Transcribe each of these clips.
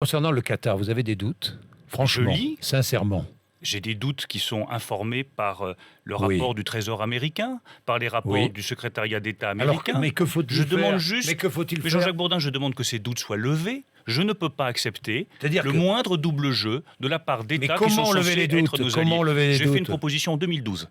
Concernant le Qatar, vous avez des doutes? Franchement, sincèrement. J'ai des doutes qui sont informés par le Oui. rapport du Trésor américain, par les rapports Oui. du secrétariat d'État Alors, américain. mais que faut-il Je faire? demande juste, Mais que faut-il mais faire? Jean-Jacques Bourdin, je demande que ces doutes soient levés. Je ne peux pas accepter C'est-à-dire le que- moindre double jeu de la part d'États qui comment sont lever censés les doutes? être nos Comment alliés. lever les J'ai fait une doutes? proposition en 2012.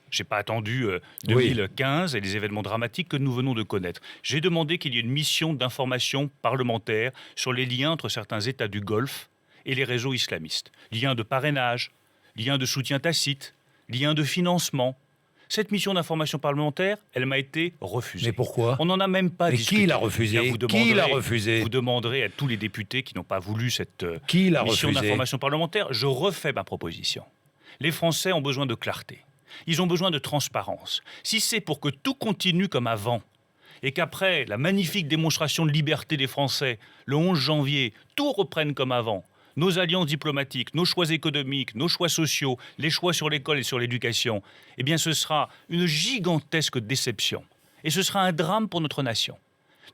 J'ai pas attendu Oui. 2015 et les événements dramatiques que nous venons de connaître. J'ai demandé qu'il y ait une mission d'information parlementaire sur les liens entre certains États du Golfe et les réseaux islamistes. Liens de parrainage, liens de soutien tacite, liens de financement. Cette mission d'information parlementaire, elle m'a été refusée. Mais pourquoi? On n'en a même pas Mais discuté. qui l'a refusée? Eh bien, vous Qui l'a demanderez- refusée? Vous demanderez à tous les députés qui n'ont pas voulu cette Qui l'a mission refusée? d'information parlementaire. Je refais ma proposition. Les Français ont besoin de clarté. Ils ont besoin de transparence. Si c'est pour que tout continue comme avant, et qu'après la magnifique démonstration de liberté des Français, le 11 janvier, tout reprenne comme avant, nos alliances diplomatiques, nos choix économiques, nos choix sociaux, les choix sur l'école et sur l'éducation, eh bien ce sera une gigantesque déception. Et ce sera un drame pour notre nation.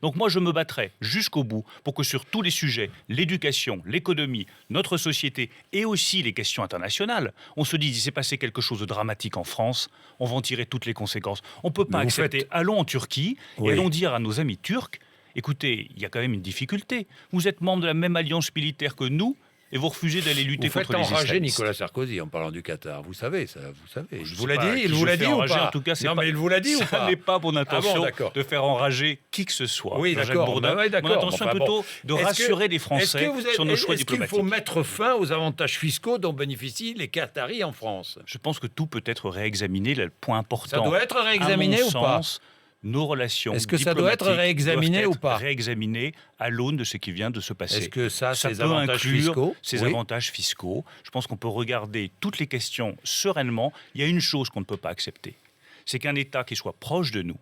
Donc moi, je me battrai jusqu'au bout pour que sur tous les sujets, l'éducation, l'économie, notre société et aussi les questions internationales, on se dise, il s'est passé quelque chose de dramatique en France, on va en tirer toutes les conséquences. On ne peut pas Mais vous accepter, faites- allons en Turquie Oui. et allons dire à nos amis turcs, écoutez, il y a quand même une difficulté. Vous êtes membre de la même alliance militaire que nous et vous refusez d'aller lutter Vous faites contre les enrager islamistes. Nicolas Sarkozy en parlant du Qatar. Vous savez ça, vous savez. Je Il vous sais l'a pas dit, qui il vous je l'a fais dit ou enrager, pas? en tout cas, c'est Non, pas- mais il vous l'a dit ou Ça pas? n'est pas mon intention d'accord. de faire enrager qui que ce soit. Oui, Jean-Jacques d'accord. Bourdin. Bah ouais, d'accord. Mon intention Enfin, est plutôt de Est-ce que- rassurer les est-ce Français que vous êtes- sur nos choix Est-ce qu'il diplomatiques. faut mettre fin aux avantages fiscaux dont bénéficient les Qataris en France? Je pense que tout peut être réexaminé. Là, le point important. Ça doit être réexaminé à mon ou pas? sens, nos relations Est-ce que ça doit être diplomatiques réexaminé doivent ou être pas? réexaminées à l'aune de ce qui vient de se passer. Est-ce que ça, ces peut avantages inclure fiscaux? ces Oui. avantages fiscaux. Je pense qu'on peut regarder toutes les questions sereinement. Il y a une chose qu'on ne peut pas accepter, c'est qu'un État qui soit proche de nous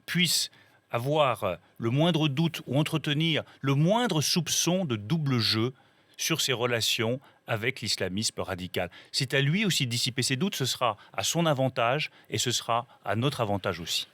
puisse avoir le moindre doute ou entretenir le moindre soupçon de double jeu sur ses relations avec l'islamisme radical. C'est à lui aussi de dissiper ses doutes, ce sera à son avantage et ce sera à notre avantage aussi.